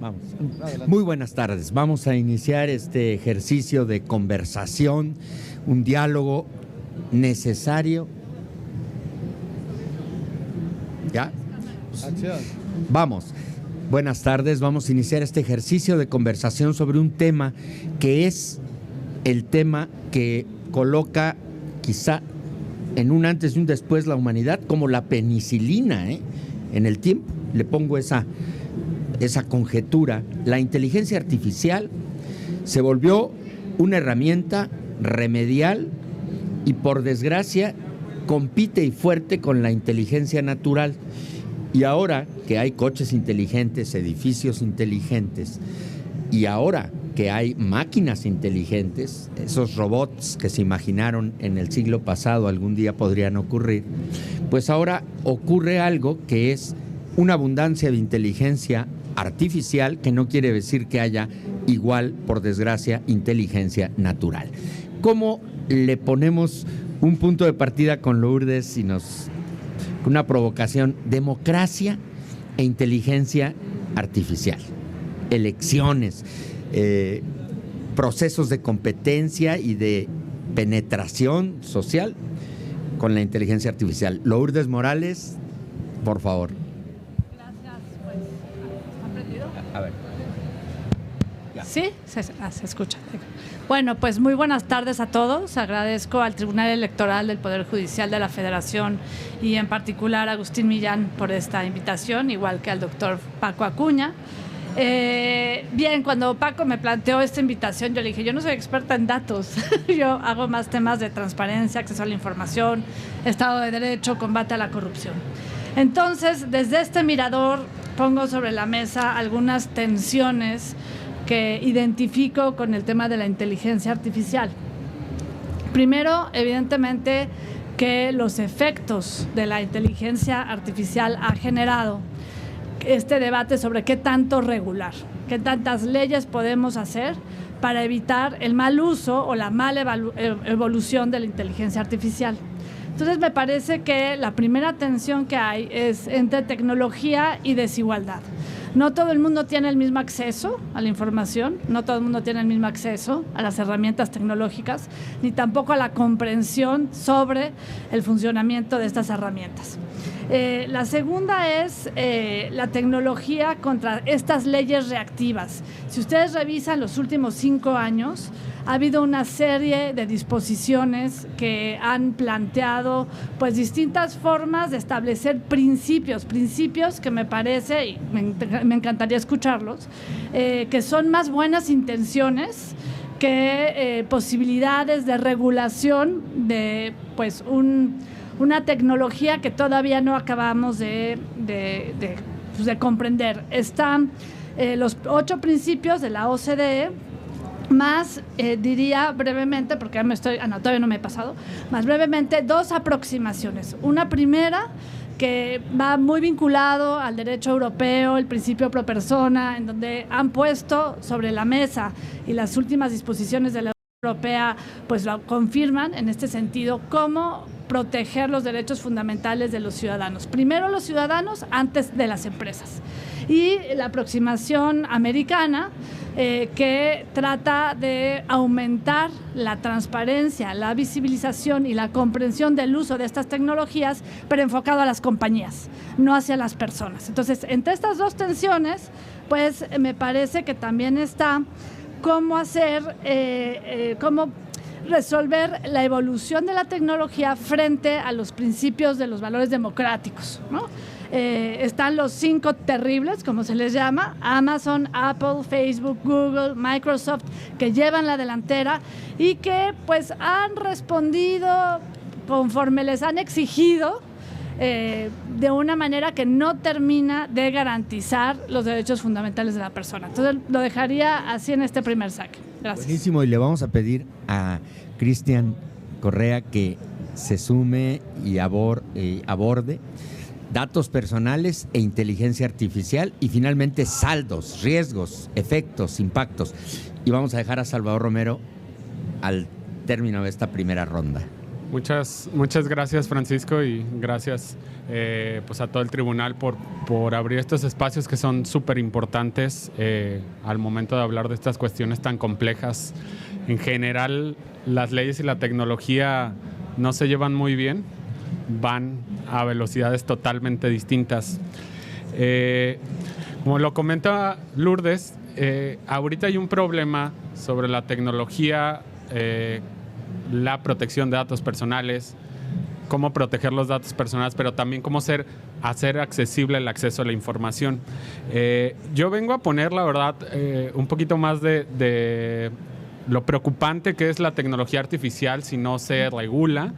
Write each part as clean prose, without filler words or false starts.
Vamos. Muy buenas tardes. Vamos a iniciar este ejercicio de conversación, un diálogo necesario. ¿Ya? Vamos. Buenas tardes. Vamos a iniciar este ejercicio de conversación sobre un tema que es el tema que coloca quizá en un antes y un después la humanidad, como la penicilina, en el tiempo. Le pongo esa conjetura. La inteligencia artificial se volvió una herramienta remedial y, por desgracia, compite y fuerte con la inteligencia natural. Y ahora que hay coches inteligentes, edificios inteligentes, y ahora que hay máquinas inteligentes, esos robots que se imaginaron en el siglo pasado algún día podrían ocurrir, pues ahora ocurre algo que es una abundancia de inteligencia artificial, que no quiere decir que haya igual, por desgracia, inteligencia natural. ¿Cómo le ponemos un punto de partida con Lourdes y una provocación? Democracia e inteligencia artificial, elecciones, procesos de competencia y de penetración social con la inteligencia artificial. Lourdes Morales, por favor. A ver. Ya. ¿Sí? Se escucha. Bueno, pues muy buenas tardes a todos. Agradezco al Tribunal Electoral del Poder Judicial de la Federación y en particular a Agustín Millán por esta invitación, igual que al doctor Paco Acuña. Bien, cuando Paco me planteó esta invitación, yo le dije, yo no soy experta en datos, yo hago más temas de transparencia, acceso a la información, Estado de Derecho, combate a la corrupción. Entonces, desde este mirador, pongo sobre la mesa algunas tensiones que identifico con el tema de la inteligencia artificial. Primero, evidentemente, que los efectos de la inteligencia artificial ha generado este debate sobre qué tanto regular, qué tantas leyes podemos hacer para evitar el mal uso o la mala evolución de la inteligencia artificial. Entonces, me parece que la primera tensión que hay es entre tecnología y desigualdad. No todo el mundo tiene el mismo acceso a la información, no todo el mundo tiene el mismo acceso a las herramientas tecnológicas, ni tampoco a la comprensión sobre el funcionamiento de estas herramientas. La segunda es la tecnología contra estas leyes reactivas. Si ustedes revisan los últimos 5 años, ha habido una serie de disposiciones que han planteado pues distintas formas de establecer principios que me parece, y me encantaría escucharlos, que son más buenas intenciones que posibilidades de regulación de pues una tecnología que todavía no acabamos de comprender. Están los 8 principios de la OCDE, más diría brevemente, porque ya todavía no me he pasado, más brevemente 2 aproximaciones. Una primera que va muy vinculado al derecho europeo, el principio pro persona, en donde han puesto sobre la mesa, y las últimas disposiciones de la Europea pues lo confirman en este sentido, cómo proteger los derechos fundamentales de los ciudadanos. Primero los ciudadanos antes de las empresas. Y la aproximación americana que trata de aumentar la transparencia, la visibilización y la comprensión del uso de estas tecnologías, pero enfocado a las compañías, no hacia las personas. Entonces, entre estas dos tensiones, pues me parece que también está cómo resolver la evolución de la tecnología frente a los principios de los valores democráticos, ¿no? Están los 5 terribles, como se les llama: Amazon, Apple, Facebook, Google, Microsoft, que llevan la delantera y que pues han respondido conforme les han exigido, de una manera que no termina de garantizar los derechos fundamentales de la persona. Entonces lo dejaría así en este primer saque. Gracias. Buenísimo, y le vamos a pedir a Cristian Correa que se sume y aborde datos personales e inteligencia artificial, y finalmente saldos, riesgos, efectos, impactos. Y vamos a dejar a Salvador Romero al término de esta primera ronda. Muchas gracias, Francisco, y gracias pues a todo el tribunal por abrir estos espacios que son súper importantes al momento de hablar de estas cuestiones tan complejas. En general, las leyes y la tecnología no se llevan muy bien, van a velocidades totalmente distintas. Como lo comenta Lourdes, ahorita hay un problema sobre la tecnología, la protección de datos personales, cómo proteger los datos personales, pero también cómo hacer accesible el acceso a la información. Yo vengo a poner, la verdad, un poquito más de lo preocupante que es la tecnología artificial si no se regula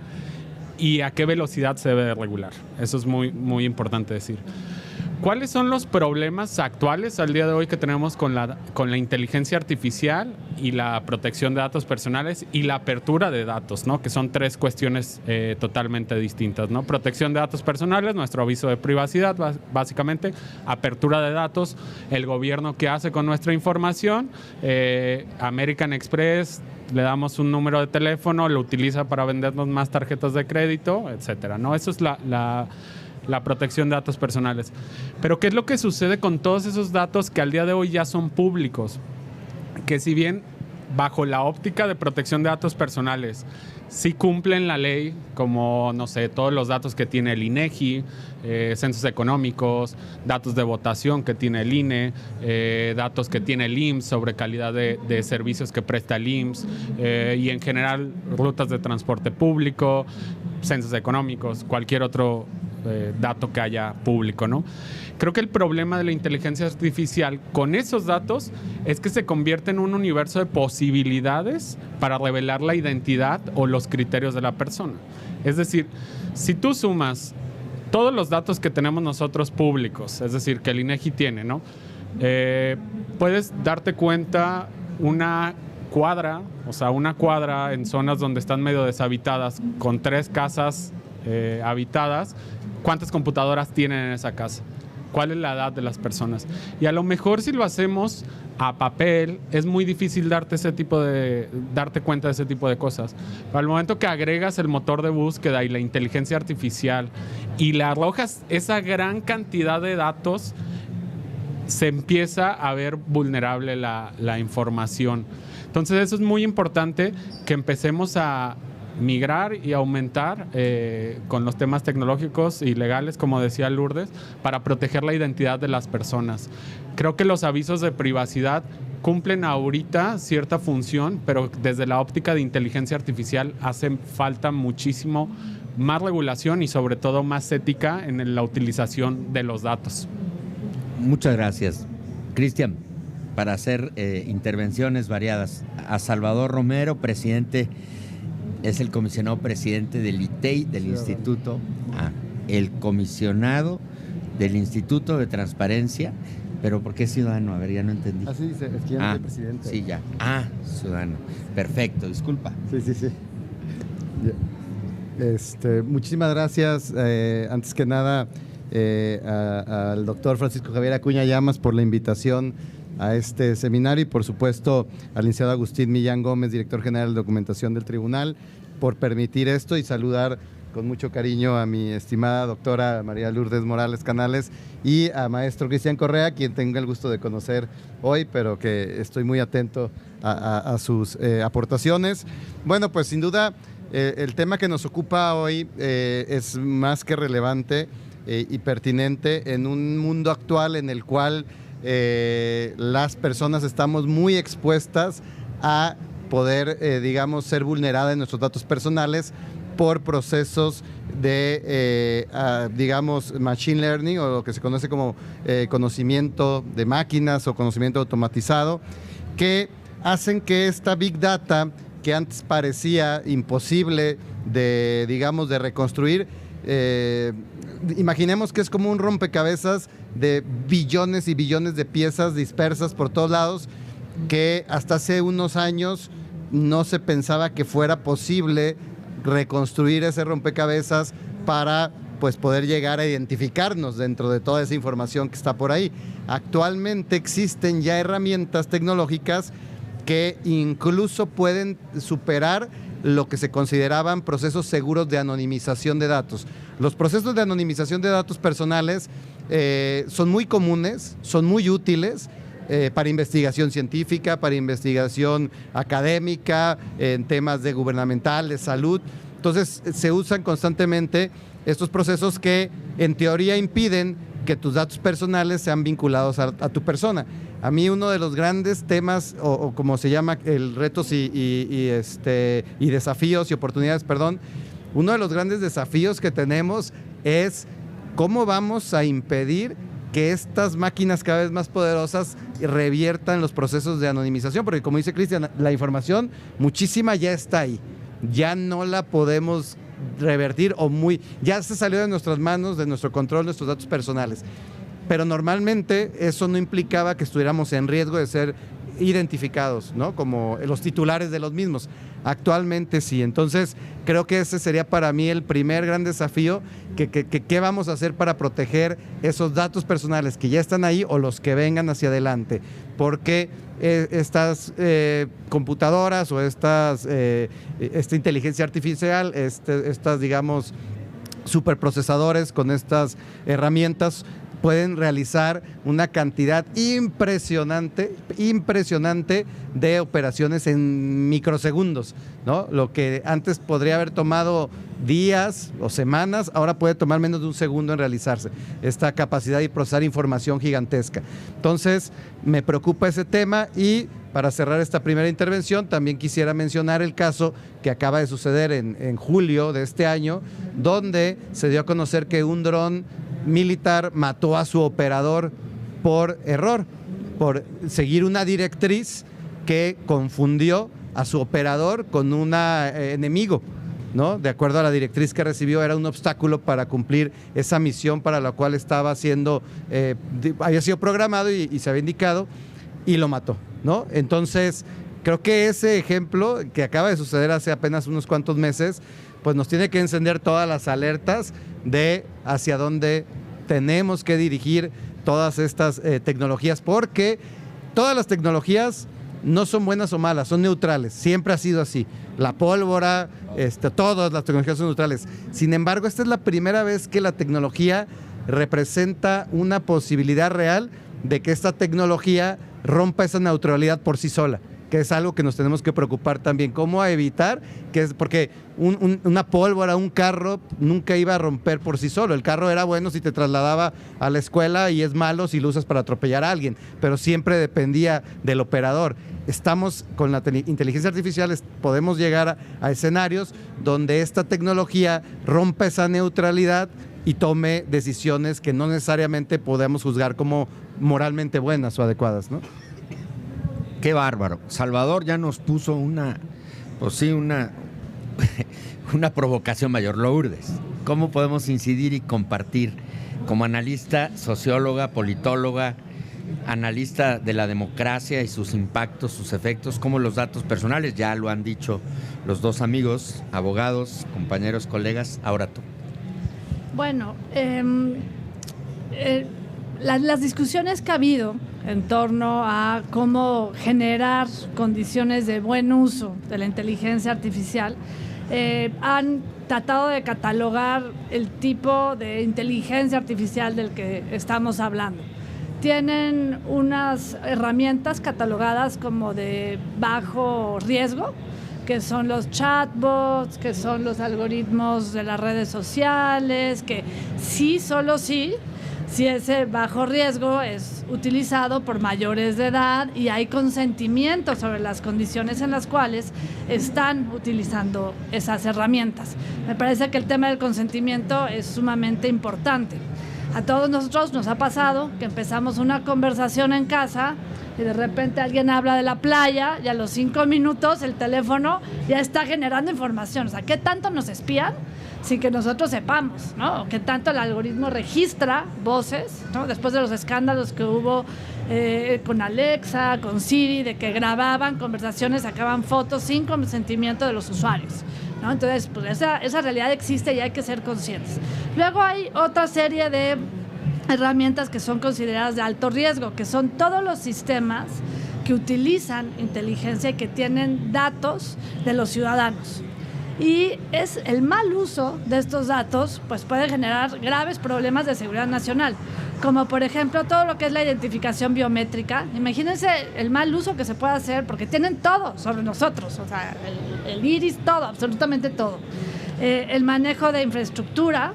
y a qué velocidad se debe de regular. Eso es muy, muy importante decir. ¿Cuáles son los problemas actuales al día de hoy que tenemos con la inteligencia artificial y la protección de datos personales y la apertura de datos, ¿no? Que son tres cuestiones totalmente distintas, ¿no? Protección de datos personales, nuestro aviso de privacidad, básicamente. Apertura de datos, el gobierno qué hace con nuestra información. American Express, le damos un número de teléfono, lo utiliza para vendernos más tarjetas de crédito, etcétera, ¿no? Eso es la protección de datos personales. Pero ¿qué es lo que sucede con todos esos datos que al día de hoy ya son públicos? Que si bien bajo la óptica de protección de datos personales sí cumplen la ley, como, no sé, todos los datos que tiene el INEGI, censos económicos, datos de votación que tiene el INE, datos que tiene el IMSS sobre calidad de servicios que presta el IMSS, y en general rutas de transporte público, censos económicos, cualquier otro dato que haya público, ¿no? Creo que el problema de la inteligencia artificial con esos datos es que se convierte en un universo de posibilidades para revelar la identidad o los criterios de la persona. Es decir, si tú sumas todos los datos que tenemos nosotros públicos, es decir, que el INEGI tiene, ¿no? Puedes darte cuenta una cuadra en zonas donde están medio deshabitadas, con 3 casas habitadas, ¿cuántas computadoras tienen en esa casa? ¿Cuál es la edad de las personas? Y a lo mejor si lo hacemos a papel, es muy difícil darte cuenta de ese tipo de cosas. Pero al momento que agregas el motor de búsqueda y la inteligencia artificial y le arrojas esa gran cantidad de datos, se empieza a ver vulnerable la información. Entonces eso es muy importante, que empecemos a migrar y aumentar con los temas tecnológicos y legales, como decía Lourdes, para proteger la identidad de las personas. Creo que los avisos de privacidad cumplen ahorita cierta función, pero desde la óptica de inteligencia artificial hace falta muchísimo más regulación y sobre todo más ética en la utilización de los datos. Muchas gracias. Cristian, para hacer intervenciones variadas. A Salvador Romero, presidente, es el comisionado presidente del ITEI, del Instituto, el comisionado del Instituto de Transparencia, pero ¿por qué ciudadano? A ver, ya no entendí. Así dice, es quien es el presidente. Sí, ya. Ciudadano. Perfecto, disculpa. Sí. Muchísimas gracias, antes que nada, al doctor Francisco Javier Acuña Llamas por la invitación a este seminario y por supuesto al licenciado Agustín Millán Gómez, director general de documentación del tribunal, por permitir esto, y saludar con mucho cariño a mi estimada doctora María Lourdes Morales Canales y a maestro Cristian Correa, quien tengo el gusto de conocer hoy, pero que estoy muy atento a sus aportaciones. Bueno, pues sin duda el tema que nos ocupa hoy es más que relevante y pertinente en un mundo actual en el cual las personas estamos muy expuestas a poder, ser vulneradas en nuestros datos personales por procesos de, machine learning, o lo que se conoce como conocimiento de máquinas o conocimiento automatizado, que hacen que esta Big Data, que antes parecía imposible de reconstruir, imaginemos que es como un rompecabezas de billones y billones de piezas dispersas por todos lados, que hasta hace unos años no se pensaba que fuera posible reconstruir ese rompecabezas para poder llegar a identificarnos dentro de toda esa información que está por ahí. Actualmente existen ya herramientas tecnológicas que incluso pueden superar lo que se consideraban procesos seguros de anonimización de datos. Los procesos de anonimización de datos personales son muy comunes, son muy útiles para investigación científica, para investigación académica, en temas de gubernamental, de salud. Entonces se usan constantemente estos procesos que en teoría impiden que tus datos personales sean vinculados a tu persona. A mí uno de los grandes temas, o como se llama, el retos y desafíos y oportunidades, perdón, uno de los grandes desafíos que tenemos es cómo vamos a impedir que estas máquinas cada vez más poderosas reviertan los procesos de anonimización, porque como dice Cristian, la información muchísima ya está ahí, ya no la podemos revertir ya se salió de nuestras manos, de nuestro control, nuestros datos personales. Pero normalmente eso no implicaba que estuviéramos en riesgo de ser identificados, ¿no? Como los titulares de los mismos. Actualmente sí. Entonces creo que ese sería para mí el primer gran desafío, ¿qué vamos a hacer para proteger esos datos personales que ya están ahí o los que vengan hacia adelante? Porque estas computadoras o esta inteligencia artificial, estas digamos superprocesadores con estas herramientas pueden realizar una cantidad impresionante de operaciones en microsegundos, ¿no? Lo que antes podría haber tomado días o semanas, ahora puede tomar menos de un segundo en realizarse. Esta capacidad de procesar información gigantesca. Entonces, me preocupa ese tema y para cerrar esta primera intervención, también quisiera mencionar el caso que acaba de suceder en julio de este año, donde se dio a conocer que un dron militar mató a su operador por error, por seguir una directriz que confundió a su operador con un enemigo, ¿no? De acuerdo a la directriz que recibió, era un obstáculo para cumplir esa misión para la cual estaba había sido programado y se había indicado, y lo mató, ¿no? Entonces, creo que ese ejemplo que acaba de suceder hace apenas unos cuantos meses, pues nos tiene que encender todas las alertas de hacia dónde tenemos que dirigir todas estas tecnologías, porque todas las tecnologías no son buenas o malas, son neutrales, siempre ha sido así. La pólvora, todas las tecnologías son neutrales. Sin embargo, esta es la primera vez que la tecnología representa una posibilidad real de que esta tecnología rompa esa neutralidad por sí sola, que es algo que nos tenemos que preocupar también, cómo evitar porque una pólvora, un carro nunca iba a romper por sí solo. El carro era bueno si te trasladaba a la escuela y es malo si lo usas para atropellar a alguien, pero siempre dependía del operador. Estamos con la inteligencia artificial, podemos llegar a escenarios donde esta tecnología rompa esa neutralidad y tome decisiones que no necesariamente podemos juzgar como moralmente buenas o adecuadas, ¿no? Qué bárbaro. Salvador ya nos puso una provocación mayor. Lourdes, ¿cómo podemos incidir y compartir como analista, socióloga, politóloga, analista de la democracia y sus impactos, sus efectos, como los datos personales? Ya lo han dicho los dos amigos, abogados, compañeros, colegas, ahora tú. Bueno, las discusiones que ha habido en torno a cómo generar condiciones de buen uso de la inteligencia artificial han tratado de catalogar el tipo de inteligencia artificial del que estamos hablando. Tienen unas herramientas catalogadas como de bajo riesgo, que son los chatbots, que son los algoritmos de las redes sociales, que sí, solo sí, si ese bajo riesgo es utilizado por mayores de edad y hay consentimiento sobre las condiciones en las cuales están utilizando esas herramientas. Me parece que el tema del consentimiento es sumamente importante. A todos nosotros nos ha pasado que empezamos una conversación en casa y de repente alguien habla de la playa y a los 5 minutos el teléfono ya está generando información. O sea, ¿qué tanto nos espían sin que nosotros sepamos, ¿no? O qué tanto el algoritmo registra voces, ¿no? Después de los escándalos que hubo con Alexa, con Siri, de que grababan conversaciones, sacaban fotos sin consentimiento de los usuarios, ¿no? Entonces, pues esa realidad existe y hay que ser conscientes. Luego hay otra serie de herramientas que son consideradas de alto riesgo, que son todos los sistemas que utilizan inteligencia y que tienen datos de los ciudadanos. Y es el mal uso de estos datos, pues puede generar graves problemas de seguridad nacional, como por ejemplo todo lo que es la identificación biométrica. Imagínense el mal uso que se puede hacer, porque tienen todo sobre nosotros, o sea, el iris, todo, absolutamente todo. El manejo de infraestructura,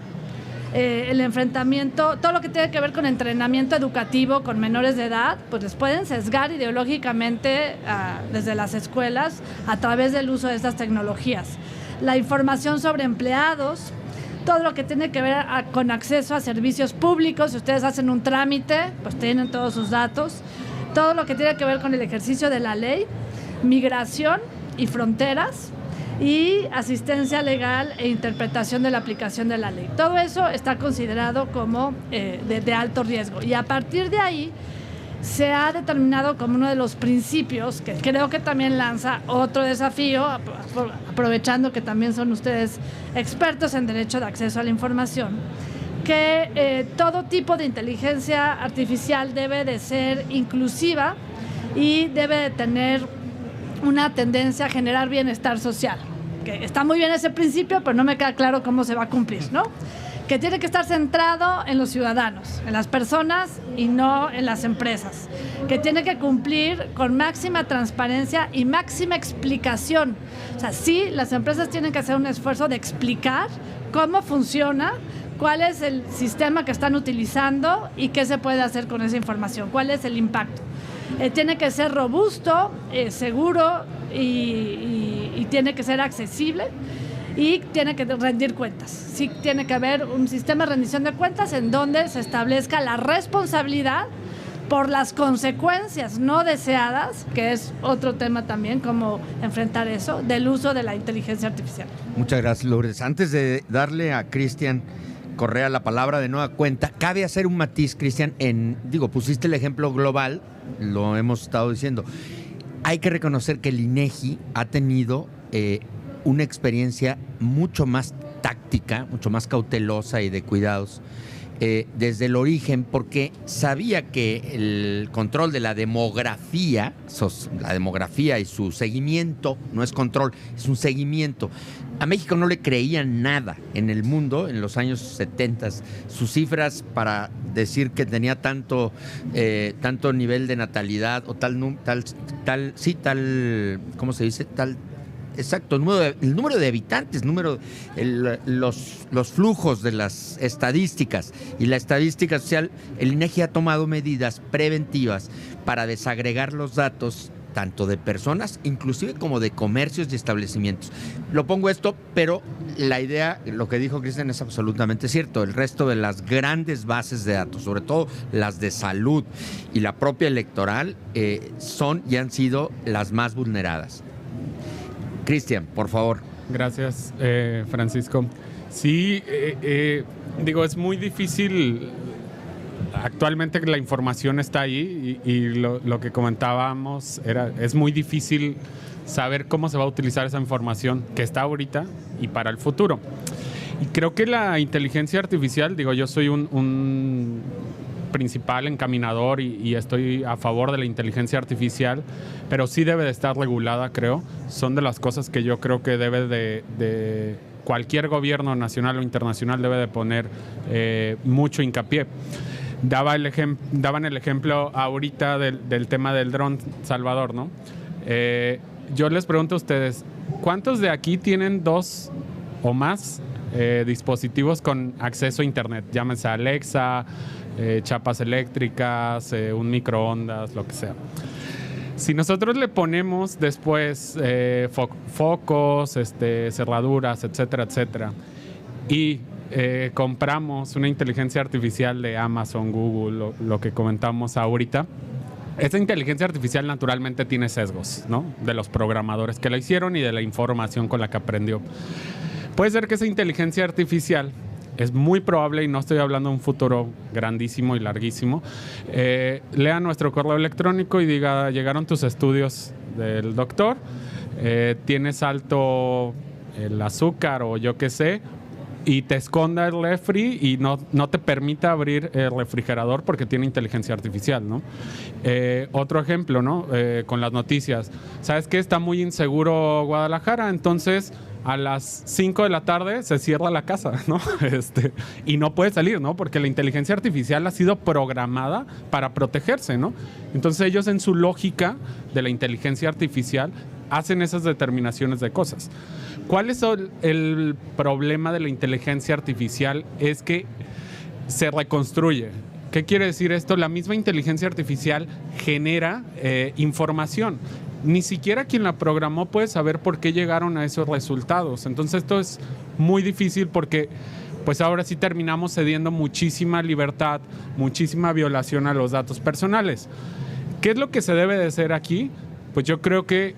el enfrentamiento, todo lo que tiene que ver con entrenamiento educativo con menores de edad, pues les pueden sesgar ideológicamente desde las escuelas a través del uso de estas tecnologías. La información sobre empleados, todo lo que tiene que ver con acceso a servicios públicos. Si ustedes hacen un trámite, pues tienen todos sus datos. Todo lo que tiene que ver con el ejercicio de la ley, migración y fronteras, y asistencia legal e interpretación de la aplicación de la ley. Todo eso está considerado como de alto riesgo. Y a partir de ahí se ha determinado como uno de los principios, que creo que también lanza otro desafío, aprovechando que también son ustedes expertos en derecho de acceso a la información, que todo tipo de inteligencia artificial debe de ser inclusiva y debe de tener una tendencia a generar bienestar social. Que está muy bien ese principio, pero no me queda claro cómo se va a cumplir, ¿no? Que tiene que estar centrado en los ciudadanos, en las personas y no en las empresas, que tiene que cumplir con máxima transparencia y máxima explicación. O sea, sí, las empresas tienen que hacer un esfuerzo de explicar cómo funciona, cuál es el sistema que están utilizando y qué se puede hacer con esa información, cuál es el impacto. Tiene que ser robusto, seguro y tiene que ser accesible. Y tiene que rendir cuentas. Sí, tiene que haber un sistema de rendición de cuentas en donde se establezca la responsabilidad por las consecuencias no deseadas, que es otro tema también, cómo enfrentar eso, del uso de la inteligencia artificial. Muchas gracias, Lourdes. Antes de darle a Cristian Correa la palabra de nueva cuenta, cabe hacer un matiz, Cristian, pusiste el ejemplo global, lo hemos estado diciendo. Hay que reconocer que el INEGI ha tenido una experiencia mucho más táctica, mucho más cautelosa y de cuidados desde el origen, porque sabía que el control de la demografía y su seguimiento, no es control, es un seguimiento. A México no le creían nada en el mundo en los años 70. Sus cifras para decir que tenía tanto nivel de natalidad o ¿cómo se dice? Exacto, el número de habitantes, los flujos de las estadísticas y la estadística social. El INEGI ha tomado medidas preventivas para desagregar los datos tanto de personas, inclusive como de comercios y establecimientos. Lo pongo esto, pero la idea, lo que dijo Cristian es absolutamente cierto. El resto de las grandes bases de datos, sobre todo las de salud y la propia electoral, son y han sido las más vulneradas. Cristian, por favor. Gracias, Francisco. Sí, es muy difícil. Actualmente la información está ahí y lo que comentábamos es muy difícil saber cómo se va a utilizar esa información que está ahorita y para el futuro. Y creo que la inteligencia artificial, yo soy un principal encaminador y estoy a favor de la inteligencia artificial, pero sí debe de estar regulada, creo. Son de las cosas que yo creo que debe de cualquier gobierno nacional o internacional debe de poner mucho hincapié. Daban el ejemplo ahorita del tema del dron, Salvador, ¿no? Yo les pregunto a ustedes, ¿cuántos de aquí tienen 2 o más dispositivos con acceso a internet? Llámense Alexa, chapas eléctricas, un microondas, lo que sea. Si nosotros le ponemos después focos, cerraduras, etcétera, etcétera, y compramos una inteligencia artificial de Amazon, Google, lo que comentamos ahorita, esa inteligencia artificial naturalmente tiene sesgos, ¿no? De los programadores que la hicieron y de la información con la que aprendió. Puede ser que esa inteligencia artificial, es muy probable, y no estoy hablando de un futuro grandísimo y larguísimo, lea nuestro correo electrónico y diga: llegaron tus estudios del doctor, tienes alto el azúcar o yo qué sé, y te esconda el refri y no te permita abrir el refrigerador porque tiene inteligencia artificial, ¿no? Otro ejemplo, ¿no? Con las noticias. ¿Sabes qué? Está muy inseguro Guadalajara, entonces a las 5 de la tarde se cierra la casa, ¿no? Y no puede salir, ¿no? Porque la inteligencia artificial ha sido programada para protegerse, ¿no? Entonces ellos en su lógica de la inteligencia artificial hacen esas determinaciones de cosas. ¿Cuál es el problema de la inteligencia artificial? Es que se reconstruye. ¿Qué quiere decir esto? La misma inteligencia artificial genera información. Ni siquiera quien la programó puede saber por qué llegaron a esos resultados. Entonces esto es muy difícil porque pues ahora sí terminamos cediendo muchísima libertad, muchísima violación a los datos personales. ¿Qué es lo que se debe de hacer aquí? Pues yo creo que,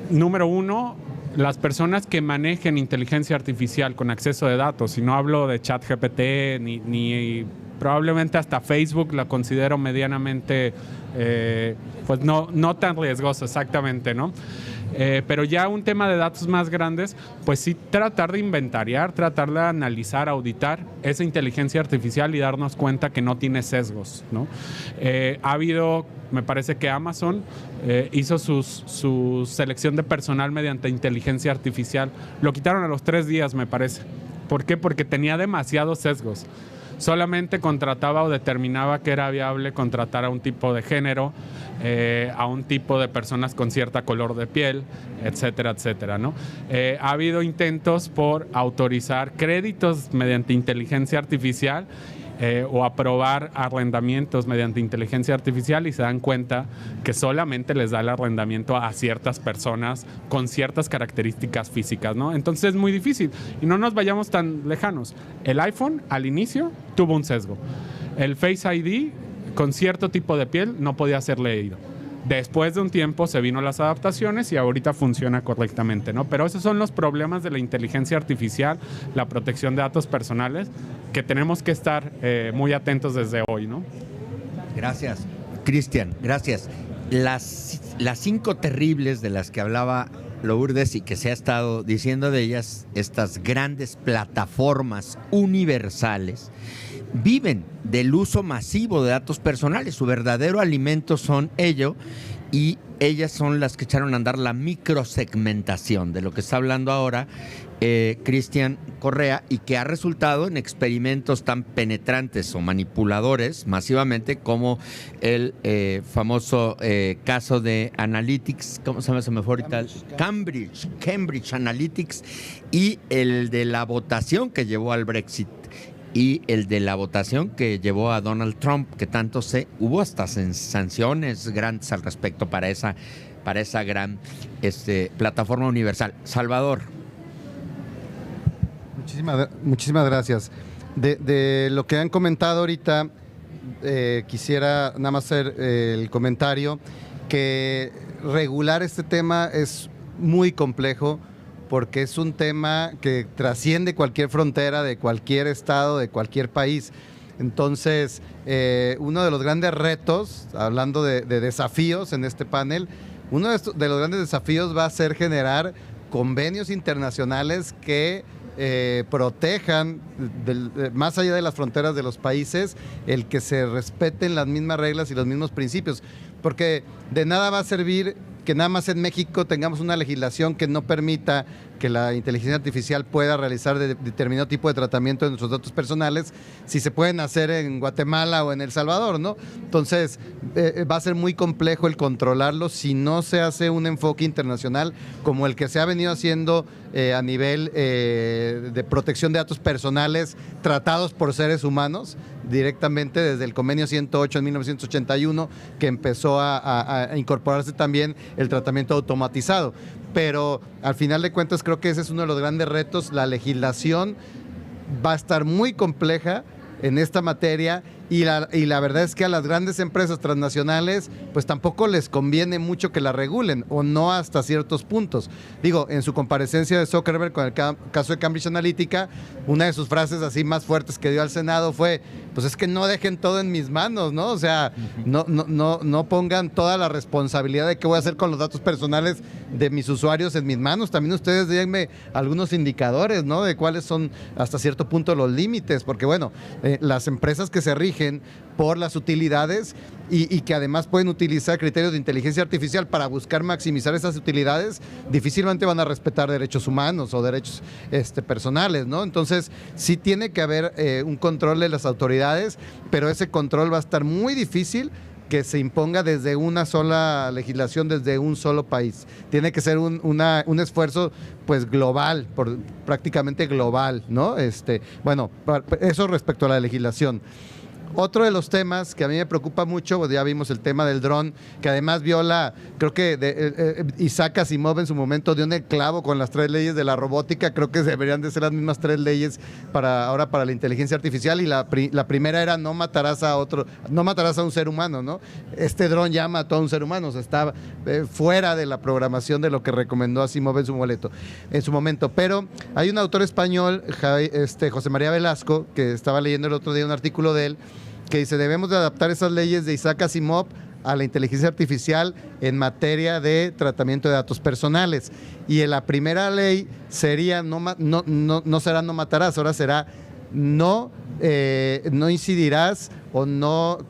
número uno, las personas que manejen inteligencia artificial con acceso de datos, y no hablo de ChatGPT ni probablemente hasta Facebook la considero medianamente, pues no tan riesgoso exactamente, ¿no? Pero ya un tema de datos más grandes, pues sí tratar de inventariar, tratar de analizar, auditar esa inteligencia artificial y darnos cuenta que no tiene sesgos, ¿no? Ha habido, me parece que Amazon hizo su selección de personal mediante inteligencia artificial. Lo quitaron a los 3 días, me parece. ¿Por qué? Porque tenía demasiados sesgos. Solamente contrataba o determinaba que era viable contratar a un tipo de género, a un tipo de personas con cierta color de piel, etcétera, etcétera, ¿no? Ha habido intentos por autorizar créditos mediante inteligencia artificial o aprobar arrendamientos mediante inteligencia artificial y se dan cuenta que solamente les da el arrendamiento a ciertas personas con ciertas características físicas, ¿no? Entonces es muy difícil y no nos vayamos tan lejanos. El iPhone al inicio tuvo un sesgo. El Face ID con cierto tipo de piel no podía ser leído. Después de un tiempo se vino las adaptaciones y ahorita funciona correctamente, ¿no? Pero esos son los problemas de la inteligencia artificial, la protección de datos personales, que tenemos que estar muy atentos desde hoy, ¿no? Gracias, Cristian, gracias. Las 5 terribles de las que hablaba Lourdes y que se ha estado diciendo de ellas, estas grandes plataformas universales, viven del uso masivo de datos personales. Su verdadero alimento son ellos y ellas son las que echaron a andar la microsegmentación de lo que está hablando ahora Cristian Correa y que ha resultado en experimentos tan penetrantes o manipuladores masivamente como el famoso caso de Analytics, ¿cómo se llama? Se me fue ahorita. Cambridge Analytics y el de la votación que llevó al Brexit y el de la votación que llevó a Donald Trump, que tanto hubo hasta sanciones grandes al respecto para esa gran plataforma universal. Salvador. Muchísimas gracias. De lo que han comentado ahorita, quisiera nada más hacer el comentario que regular este tema es muy complejo porque es un tema que trasciende cualquier frontera de cualquier estado, de cualquier país. Entonces, uno de los grandes retos, hablando de desafíos en este panel, uno de los grandes desafíos va a ser generar convenios internacionales que protejan más allá de las fronteras de los países, el que se respeten las mismas reglas y los mismos principios, porque de nada va a servir que nada más en México tengamos una legislación que no permita que la inteligencia artificial pueda realizar determinado tipo de tratamiento de nuestros datos personales, si se pueden hacer en Guatemala o en El Salvador, ¿no? Entonces, va a ser muy complejo el controlarlo si no se hace un enfoque internacional como el que se ha venido haciendo a nivel de protección de datos personales tratados por seres humanos, directamente desde el convenio 108 en 1981, que empezó a incorporarse también el tratamiento automatizado. Pero al final de cuentas creo que ese es uno de los grandes retos. La legislación va a estar muy compleja en esta materia y la verdad es que a las grandes empresas transnacionales pues tampoco les conviene mucho que la regulen o no hasta ciertos puntos. Digo, en su comparecencia de Zuckerberg con el caso de Cambridge Analytica, una de sus frases así más fuertes que dio al Senado fue, pues es que no dejen todo en mis manos, ¿no? O sea, no pongan toda la responsabilidad de qué voy a hacer con los datos personales de mis usuarios en mis manos. También ustedes díganme algunos indicadores, ¿no? De cuáles son hasta cierto punto los límites, porque bueno, las empresas que se rigen rigen por las utilidades y que además pueden utilizar criterios de inteligencia artificial para buscar maximizar esas utilidades, difícilmente van a respetar derechos humanos o derechos personales, ¿no? Entonces, sí tiene que haber un control de las autoridades, pero ese control va a estar muy difícil que se imponga desde una sola legislación, desde un solo país. Tiene que ser un esfuerzo pues global, prácticamente global, ¿no? Bueno, eso respecto a la legislación. Otro de los temas que a mí me preocupa mucho, pues ya vimos el tema del dron, que además viola, creo que Isaac Asimov en su momento dio en el clavo con las 3 leyes de la robótica. Creo que deberían de ser las mismas 3 leyes ahora para la inteligencia artificial, y la primera era no matarás a un ser humano, ¿no? Este dron ya mató a un ser humano, o sea, está fuera de la programación de lo que recomendó Asimov en su momento. Pero hay un autor español, José María Velasco, que estaba leyendo el otro día un artículo de él, que dice: debemos de adaptar esas leyes de Isaac Asimov a la inteligencia artificial en materia de tratamiento de datos personales. Y la primera ley sería no será no matarás, ahora será no incidirás o no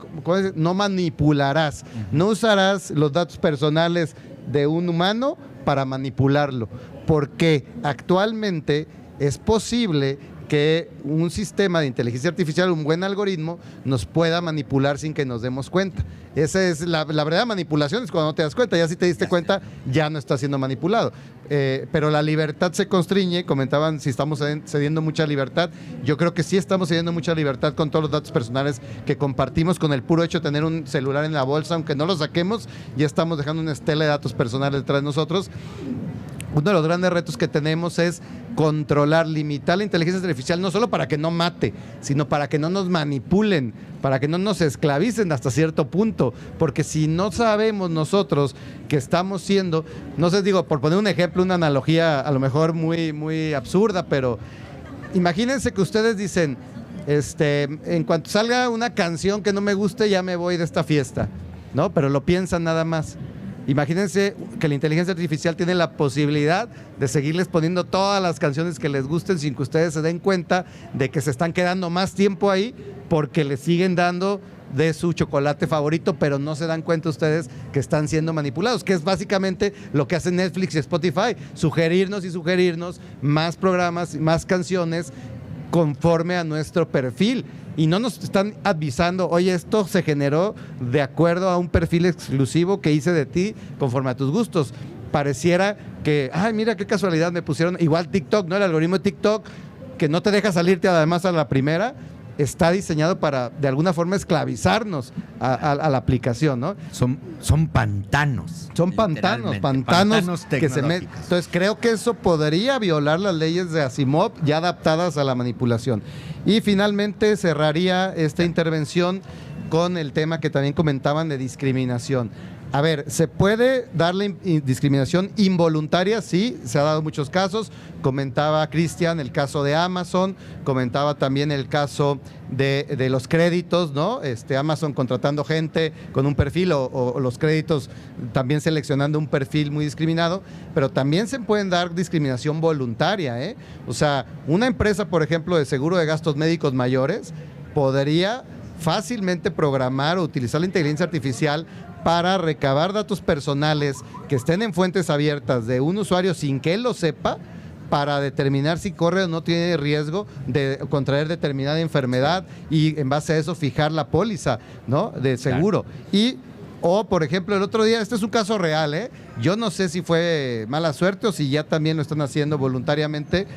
manipularás. No usarás los datos personales de un humano para manipularlo, porque actualmente es posible que un sistema de inteligencia artificial, un buen algoritmo, nos pueda manipular sin que nos demos cuenta. Esa es la verdadera manipulación, es cuando no te das cuenta. Ya si te diste cuenta, ya no está siendo manipulado. Pero la libertad se constriñe. Comentaban si estamos cediendo mucha libertad. Yo creo que sí estamos cediendo mucha libertad con todos los datos personales que compartimos. Con el puro hecho de tener un celular en la bolsa, aunque no lo saquemos, ya estamos dejando una estela de datos personales detrás de nosotros. Uno de los grandes retos que tenemos es controlar, limitar la inteligencia artificial, no solo para que no mate, sino para que no nos manipulen, para que no nos esclavicen hasta cierto punto, porque si no sabemos nosotros que estamos siendo, no sé, digo, por poner un ejemplo, una analogía a lo mejor muy, muy absurda, pero imagínense que ustedes dicen, en cuanto salga una canción que no me guste, ya me voy de esta fiesta, ¿no? Pero lo piensan nada más. Imagínense que la inteligencia artificial tiene la posibilidad de seguirles poniendo todas las canciones que les gusten sin que ustedes se den cuenta de que se están quedando más tiempo ahí porque les siguen dando de su chocolate favorito, pero no se dan cuenta ustedes que están siendo manipulados, que es básicamente lo que hacen Netflix y Spotify, sugerirnos más programas, más canciones conforme a nuestro perfil. Y no nos están avisando, oye, esto se generó de acuerdo a un perfil exclusivo que hice de ti conforme a tus gustos. Pareciera que, ay, mira qué casualidad, me pusieron igual TikTok, ¿no? El algoritmo de TikTok, que no te deja salirte además a la primera, está diseñado para, de alguna forma, esclavizarnos a la aplicación, ¿no? Son pantanos. Son pantanos que se meten. Entonces, creo que eso podría violar las leyes de Asimov ya adaptadas a la manipulación. Y finalmente cerraría esta intervención con el tema que también comentaban de discriminación. A ver, ¿se puede darle discriminación involuntaria? Sí, se ha dado muchos casos. Comentaba Cristian el caso de Amazon, comentaba también el caso de los créditos, ¿no? Amazon contratando gente con un perfil o los créditos también seleccionando un perfil muy discriminado, pero también se pueden dar discriminación voluntaria, ¿eh? O sea, una empresa, por ejemplo, de seguro de gastos médicos mayores podría fácilmente programar o utilizar la inteligencia artificial para recabar datos personales que estén en fuentes abiertas de un usuario sin que él lo sepa, para determinar si corre o no tiene riesgo de contraer determinada enfermedad y en base a eso fijar la póliza, ¿no?, de seguro. Claro. Por ejemplo, el otro día, este es un caso real, ¿eh? Yo no sé si fue mala suerte o si ya también lo están haciendo voluntariamente,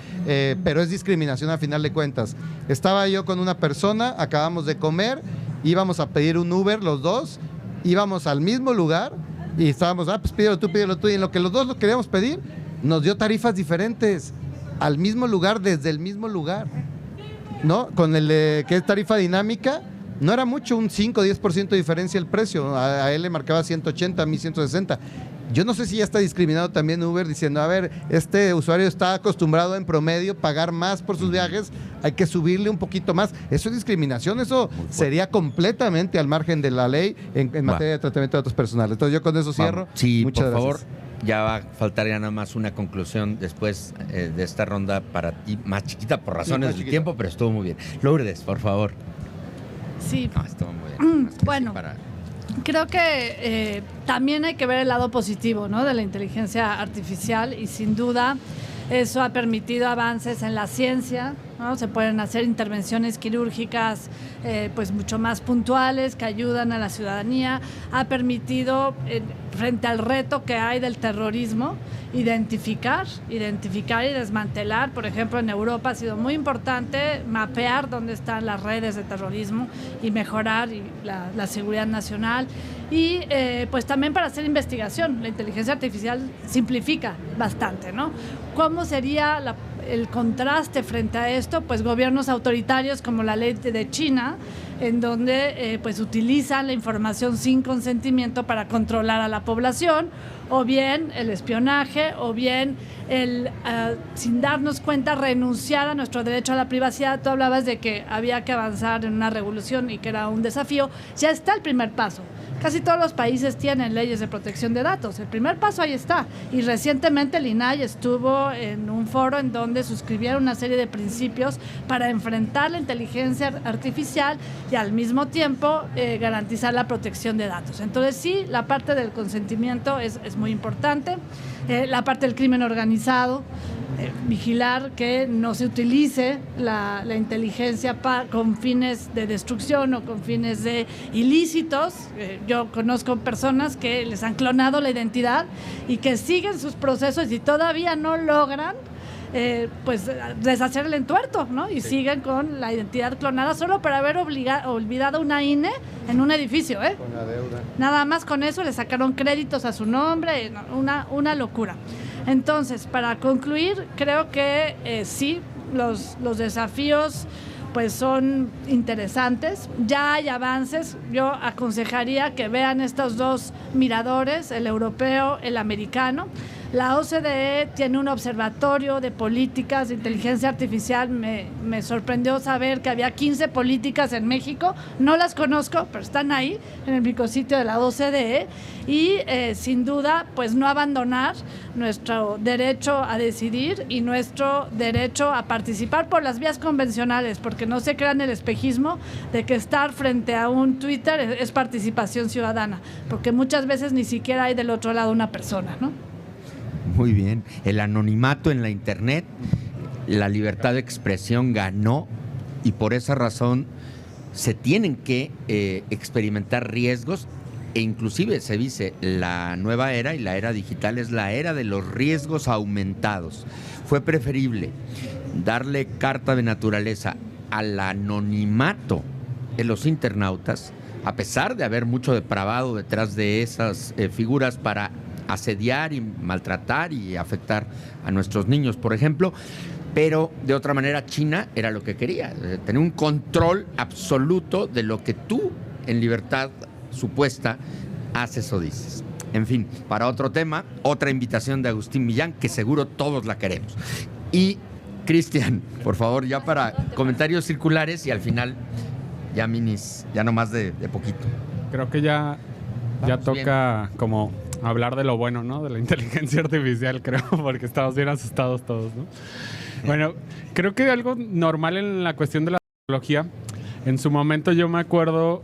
pero es discriminación a final de cuentas. Estaba yo con una persona, acabamos de comer, íbamos a pedir un Uber los dos, íbamos al mismo lugar y estábamos, pues pídelo tú, y en lo que los dos lo queríamos pedir, nos dio tarifas diferentes al mismo lugar, desde el mismo lugar, ¿no? Con el que es tarifa dinámica, no era mucho, un 5 o 10% de diferencia el precio. A él le marcaba 180, a mí 160. Yo no sé si ya está discriminado también Uber diciendo, a ver, este usuario está acostumbrado en promedio pagar más por sus viajes, hay que subirle un poquito más. Eso es discriminación, eso sería completamente al margen de la ley en materia de tratamiento de datos personales. Entonces yo con eso cierro. Sí, muchas por gracias. favor. Ya va a faltar ya nada más una conclusión después de esta ronda para ti, más chiquita por razones del tiempo, pero estuvo muy bien. Lourdes, por favor. Sí. No, estuvo muy bien. Más que Bueno. sí para- Creo que también hay que ver el lado positivo, ¿no?, de la inteligencia artificial, y sin duda eso ha permitido avances en la ciencia, ¿no? Se pueden hacer intervenciones quirúrgicas pues mucho más puntuales que ayudan a la ciudadanía. Ha permitido, frente al reto que hay del terrorismo, identificar y desmantelar. Por ejemplo, en Europa ha sido muy importante mapear dónde están las redes de terrorismo y mejorar la seguridad nacional. Y pues también para hacer investigación, la inteligencia artificial simplifica bastante, ¿no? ¿Cómo sería el contraste frente a esto? Pues gobiernos autoritarios como la ley de China, en donde pues utilizan la información sin consentimiento para controlar a la población, o bien el espionaje, o bien el sin darnos cuenta renunciar a nuestro derecho a la privacidad. Tú hablabas de que había que avanzar en una revolución y que era un desafío. Ya está el primer paso. Casi todos los países tienen leyes de protección de datos. El primer paso ahí está. Y recientemente el INAI estuvo en un foro en donde suscribieron una serie de principios para enfrentar la inteligencia artificial y al mismo tiempo garantizar la protección de datos. Entonces sí, la parte del consentimiento es muy importante. La parte del crimen organizado, vigilar que no se utilice la inteligencia con fines de destrucción o con fines de ilícitos. Yo conozco personas que les han clonado la identidad y que siguen sus procesos y todavía no logran pues deshacer el entuerto, ¿no? Y siguen con la identidad clonada solo por haber olvidado una INE en un edificio, ¿eh? Con la deuda. Nada más con eso le sacaron créditos a su nombre, una locura. Entonces, para concluir, creo que sí, los desafíos pues son interesantes, ya hay avances. Yo aconsejaría que vean estos dos miradores, el europeo, el americano. La OCDE tiene un observatorio de políticas de inteligencia artificial. Me sorprendió saber que había 15 políticas en México. No las conozco, pero están ahí en el micrositio de la OCDE. Y sin duda, pues no abandonar nuestro derecho a decidir y nuestro derecho a participar por las vías convencionales, porque no se crean el espejismo de que estar frente a un Twitter es participación ciudadana, porque muchas veces ni siquiera hay del otro lado una persona, ¿no? Muy bien. El anonimato en la internet, la libertad de expresión ganó, y por esa razón se tienen que experimentar riesgos, e inclusive se dice la nueva era y la era digital es la era de los riesgos aumentados. Fue preferible darle carta de naturaleza al anonimato de los internautas, a pesar de haber mucho depravado detrás de esas figuras para asediar y maltratar y afectar a nuestros niños, por ejemplo. Pero de otra manera China era lo que quería, tener un control absoluto de lo que tú en libertad supuesta haces o dices. En fin, para otro tema, otra invitación de Agustín Millán, que seguro todos la queremos. Y Cristian, por favor, ya para comentarios circulares y al final ya minis, ya no más de poquito. Creo que ya toca bien, como hablar de lo bueno, ¿no? De la inteligencia artificial, creo, porque estamos bien asustados todos, ¿no? Bueno, creo que algo normal en la cuestión de la tecnología, en su momento yo me acuerdo,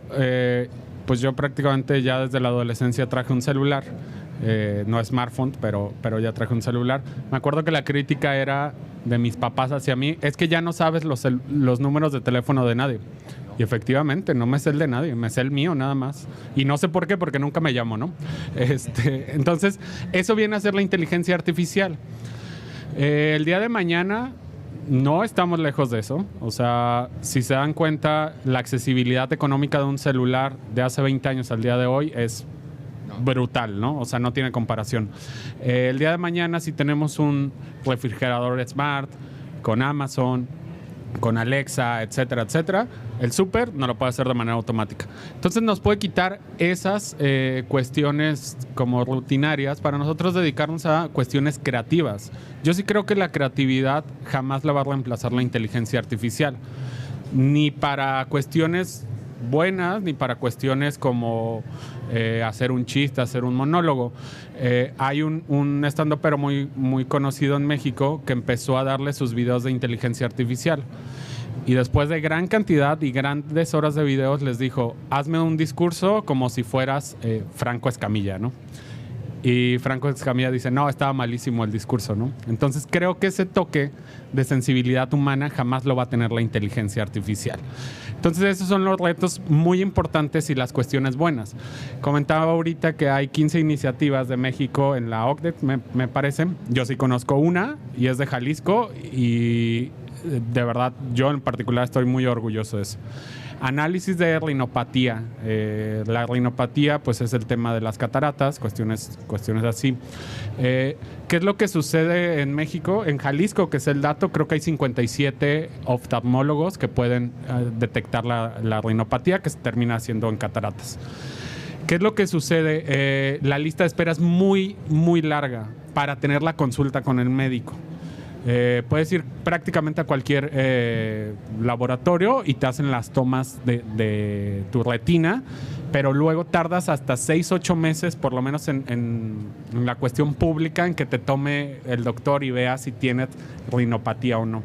pues yo prácticamente ya desde la adolescencia traje un celular, no smartphone, pero ya traje un celular. Me acuerdo que la crítica era de mis papás hacia mí, es que ya no sabes los números de teléfono de nadie. Y efectivamente, no me sé el de nadie, me sé el mío nada más. Y no sé por qué, porque nunca me llamo, ¿no? Entonces, eso viene a ser la inteligencia artificial. El día de mañana no estamos lejos de eso. O sea, si se dan cuenta, la accesibilidad económica de un celular de hace 20 años al día de hoy es brutal, ¿no? O sea, no tiene comparación. El día de mañana, si tenemos un refrigerador smart con Amazon, con Alexa, etcétera, etcétera, el súper no lo puede hacer de manera automática. Entonces nos puede quitar esas cuestiones como rutinarias para nosotros dedicarnos a cuestiones creativas. Yo sí creo que la creatividad jamás la va a reemplazar la inteligencia artificial, ni para cuestiones buenas, ni para cuestiones como hacer un chiste, hacer un monólogo. Hay un stand-upero muy conocido en México que empezó a darle sus videos de inteligencia artificial. Y después de gran cantidad y grandes horas de videos les dijo, hazme un discurso como si fueras Franco Escamilla, ¿no? Y Franco Escamilla dice, no, estaba malísimo el discurso, ¿no? Entonces creo que ese toque de sensibilidad humana jamás lo va a tener la inteligencia artificial. Entonces esos son los retos muy importantes y las cuestiones buenas. Comentaba ahorita que hay 15 iniciativas de México en la OCDE, me parece. Yo sí conozco una y es de Jalisco y de verdad yo en particular estoy muy orgulloso de eso. Análisis de rinopatía. La rinopatía pues es el tema de las cataratas, cuestiones así. ¿Qué es lo que sucede en México? En Jalisco, que es el dato, creo que hay 57 oftalmólogos que pueden detectar la rinopatía, que se termina haciendo en cataratas. ¿Qué es lo que sucede? La lista de espera es muy, muy larga para tener la consulta con el médico. Puedes ir prácticamente a cualquier laboratorio y te hacen las tomas de tu retina, pero luego tardas hasta 6-8 meses, por lo menos en la cuestión pública, en que te tome el doctor y vea si tienes rinopatía o no.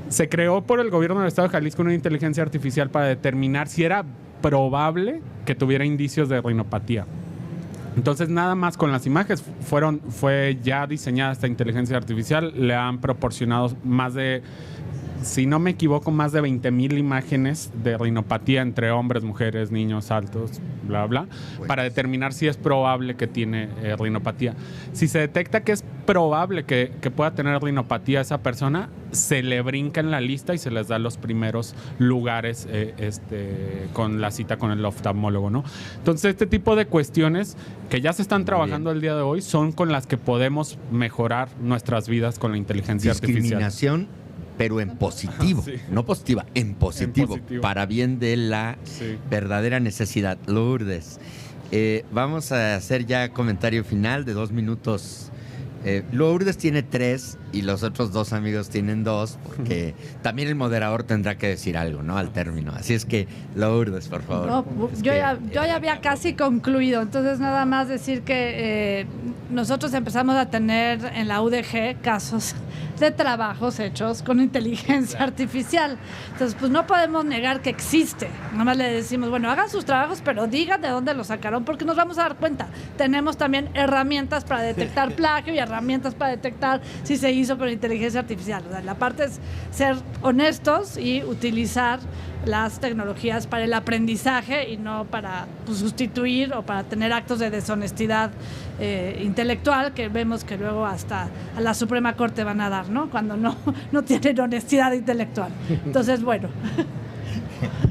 Se creó por el gobierno del estado de Jalisco una inteligencia artificial para determinar si era probable que tuviera indicios de rinopatía. Entonces, nada más con las imágenes fue ya diseñada esta inteligencia artificial, le han proporcionado más de, si no me equivoco, más de 20,000 imágenes de rinopatía entre hombres, mujeres, niños, altos, bla, bla, para determinar si es probable que tiene rinopatía. Si se detecta que es probable que pueda tener rinopatía esa persona, se le brinca en la lista y se les da los primeros lugares con la cita con el oftalmólogo, ¿no? Entonces, este tipo de cuestiones que ya se están trabajando el día de hoy son con las que podemos mejorar nuestras vidas con la inteligencia artificial. Discriminación, pero en positivo, sí. No positiva, en positivo, para bien de la verdadera necesidad. Lourdes, vamos a hacer ya comentario final de 2 minutos. Lourdes tiene 3 y los otros 2 amigos tienen 2, porque también el moderador tendrá que decir algo, ¿no? Al término. Así es que, Lourdes, por favor. No, yo ya había casi concluido, entonces nada más decir que nosotros empezamos a tener en la UDG casos de trabajos hechos con inteligencia artificial. Entonces, pues no podemos negar que existe. Nada más le decimos, bueno, hagan sus trabajos, pero digan de dónde los sacaron, porque nos vamos a dar cuenta. Tenemos también herramientas para detectar plagio y herramientas para detectar si se hizo con inteligencia artificial. O sea, la parte es ser honestos y utilizar las tecnologías para el aprendizaje y no para sustituir o para tener actos de deshonestidad intelectual, que vemos que luego hasta a la Suprema Corte van a dar, ¿no? Cuando no tienen honestidad intelectual. Entonces, bueno.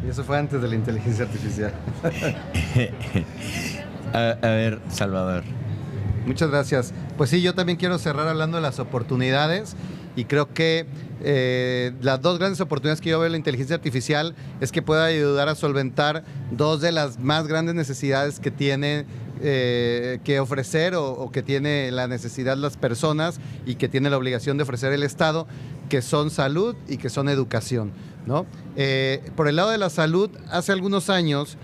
Y eso fue antes de la inteligencia artificial. A ver, Salvador. Muchas gracias. Pues sí, yo también quiero cerrar hablando de las oportunidades y creo que las 2 grandes oportunidades que yo veo en la inteligencia artificial es que pueda ayudar a solventar 2 de las más grandes necesidades que tiene que ofrecer o que tiene la necesidad las personas y que tiene la obligación de ofrecer el Estado, que son salud y que son educación, ¿no? Por el lado de la salud, hace algunos años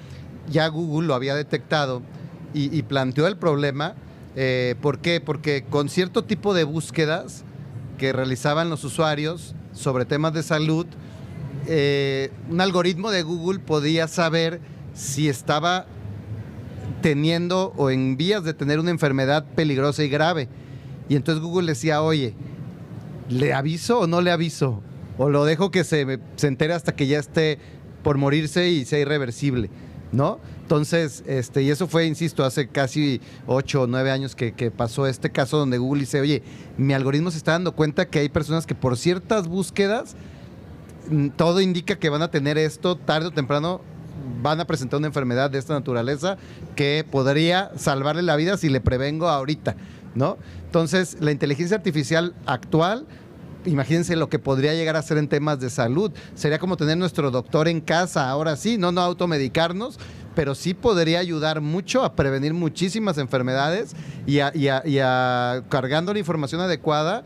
ya Google lo había detectado y planteó el problema. ¿Por qué? Porque con cierto tipo de búsquedas que realizaban los usuarios sobre temas de salud, un algoritmo de Google podía saber si estaba teniendo o en vías de tener una enfermedad peligrosa y grave. Y entonces Google decía, oye, ¿le aviso o no le aviso? ¿O lo dejo que se entere hasta que ya esté por morirse y sea irreversible? ¿No? Entonces, y eso fue, insisto, hace casi 8 o 9 años que pasó este caso donde Google dice, oye, mi algoritmo se está dando cuenta que hay personas que por ciertas búsquedas, todo indica que van a tener esto, tarde o temprano van a presentar una enfermedad de esta naturaleza que podría salvarle la vida si le prevengo ahorita, ¿no? Entonces, la inteligencia artificial actual, imagínense lo que podría llegar a ser en temas de salud. Sería como tener nuestro doctor en casa, ahora sí, no automedicarnos, pero sí podría ayudar mucho a prevenir muchísimas enfermedades y cargando la información adecuada,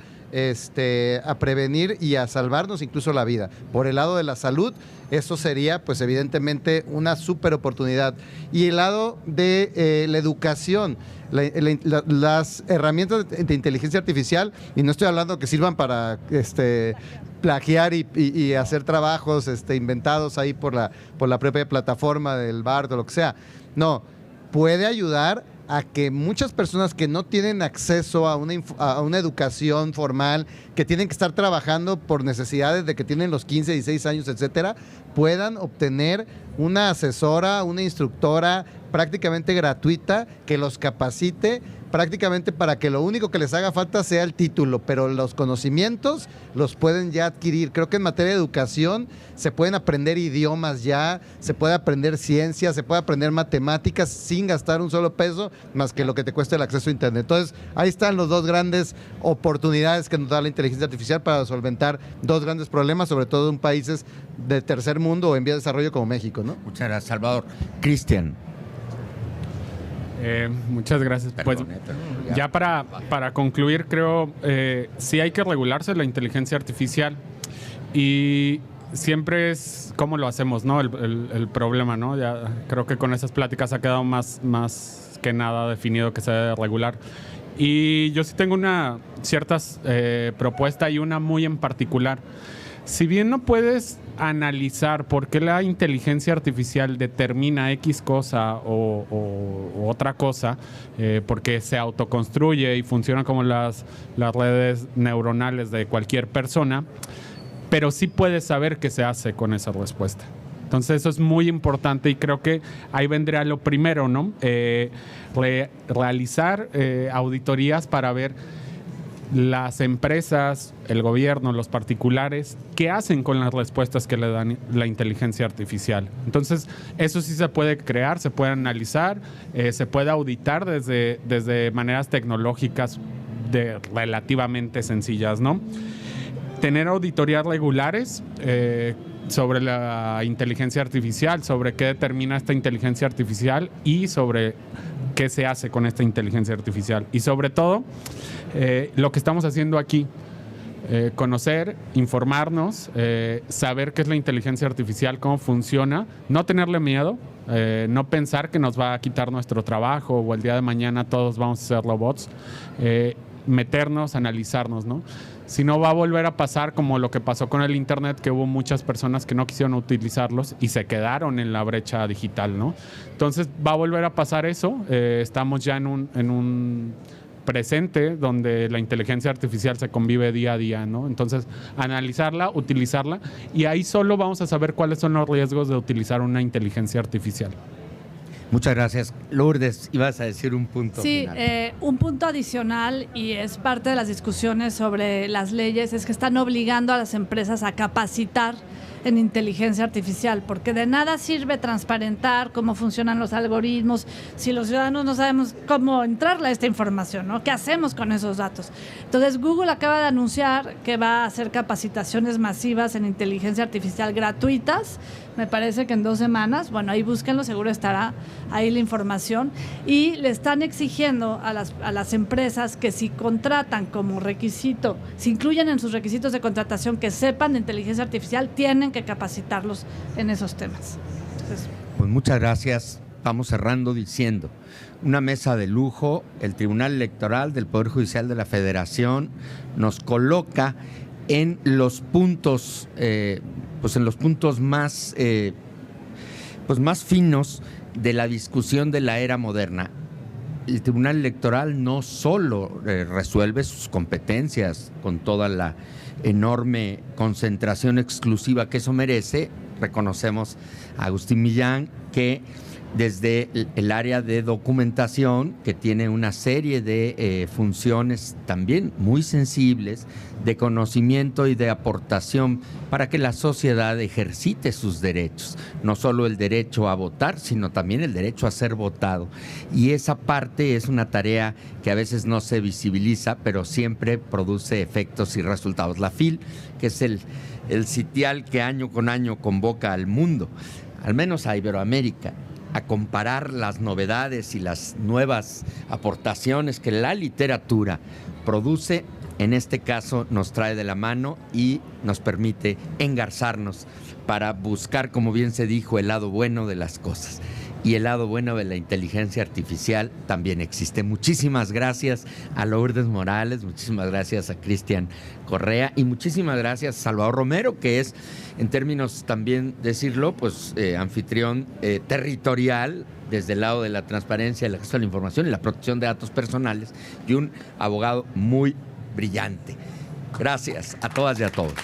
a prevenir y a salvarnos incluso la vida. Por el lado de la salud, eso sería, pues evidentemente, una súper oportunidad. Y el lado de la educación, las herramientas de inteligencia artificial, y no estoy hablando que sirvan para plagiar y hacer trabajos inventados ahí por la propia plataforma del BART o lo que sea. No, puede ayudar a que muchas personas que no tienen acceso a una educación formal, que tienen que estar trabajando por necesidades de que tienen los 15, 16 años, etcétera, puedan obtener una asesora, una instructora prácticamente gratuita que los capacite prácticamente para que lo único que les haga falta sea el título, pero los conocimientos los pueden ya adquirir. Creo que en materia de educación se pueden aprender idiomas ya, se puede aprender ciencia, se puede aprender matemáticas sin gastar un solo peso más que lo que te cuesta el acceso a internet. Entonces, ahí están las dos grandes oportunidades que nos da la inteligencia artificial para solventar dos grandes problemas, sobre todo en países de tercer mundo o en vía de desarrollo como México, ¿no? Muchas gracias, Salvador. Cristian. Muchas gracias. Perdón, pues ya para concluir, creo sí hay que regularse la inteligencia artificial y siempre es cómo lo hacemos, ¿no? El problema, ¿no? Ya creo que con esas pláticas ha quedado más que nada definido que se debe regular. Y yo sí tengo una ciertas propuesta y una muy en particular. Si bien no puedes analizar por qué la inteligencia artificial determina X cosa o otra cosa, porque se autoconstruye y funciona como las redes neuronales de cualquier persona, pero sí puedes saber qué se hace con esa respuesta. Entonces eso es muy importante y creo que ahí vendría lo primero, ¿no? Realizar auditorías para ver las empresas, el gobierno, los particulares, ¿qué hacen con las respuestas que le dan la inteligencia artificial? Entonces, eso sí se puede crear, se puede analizar, se puede auditar desde maneras tecnológicas relativamente sencillas, ¿no? Tener auditorías regulares sobre la inteligencia artificial, sobre qué determina esta inteligencia artificial y sobre qué se hace con esta inteligencia artificial. Y sobre todo, lo que estamos haciendo aquí, conocer, informarnos, saber qué es la inteligencia artificial, cómo funciona, no tenerle miedo, no pensar que nos va a quitar nuestro trabajo o el día de mañana todos vamos a ser robots, meternos, analizarnos, ¿no? Si no, va a volver a pasar como lo que pasó con el internet, que hubo muchas personas que no quisieron utilizarlos y se quedaron en la brecha digital, ¿no? Entonces va a volver a pasar eso. Estamos ya en un presente donde la inteligencia artificial se convive día a día, ¿no? Entonces, analizarla, utilizarla, y ahí solo vamos a saber cuáles son los riesgos de utilizar una inteligencia artificial. Muchas gracias. Lourdes, ibas a decir un punto final. Sí, un punto adicional, y es parte de las discusiones sobre las leyes, es que están obligando a las empresas a capacitar en inteligencia artificial, porque de nada sirve transparentar cómo funcionan los algoritmos si los ciudadanos no sabemos cómo entrarle a esta información, ¿no? ¿Qué hacemos con esos datos? Entonces, Google acaba de anunciar que va a hacer capacitaciones masivas en inteligencia artificial gratuitas, me parece que en 2 semanas. Bueno, ahí búsquenlo, seguro estará ahí la información. Y le están exigiendo a las empresas que si contratan como requisito, si incluyen en sus requisitos de contratación que sepan de inteligencia artificial, tienen que capacitarlos en esos temas. Entonces, pues muchas gracias. Vamos cerrando diciendo, una mesa de lujo, el Tribunal Electoral del Poder Judicial de la Federación nos coloca en los puntos, más finos de la discusión de la era moderna. El Tribunal Electoral no solo resuelve sus competencias con toda la enorme concentración exclusiva que eso merece. Reconocemos a Agustín Millán, que desde el área de documentación, que tiene una serie de funciones también muy sensibles, de conocimiento y de aportación para que la sociedad ejercite sus derechos, no solo el derecho a votar, sino también el derecho a ser votado. Y esa parte es una tarea que a veces no se visibiliza, pero siempre produce efectos y resultados. La FIL, que es el sitial que año con año convoca al mundo, al menos a Iberoamérica, a comparar las novedades y las nuevas aportaciones que la literatura produce, en este caso nos trae de la mano y nos permite engarzarnos para buscar, como bien se dijo, el lado bueno de las cosas. y el lado bueno de la inteligencia artificial también existe. Muchísimas gracias a Lourdes Morales, muchísimas gracias a Cristian Correa y muchísimas gracias a Salvador Romero, que es, en términos también decirlo, pues anfitrión territorial desde el lado de la transparencia, el acceso a la información y la protección de datos personales, y un abogado muy brillante. Gracias a todas y a todos.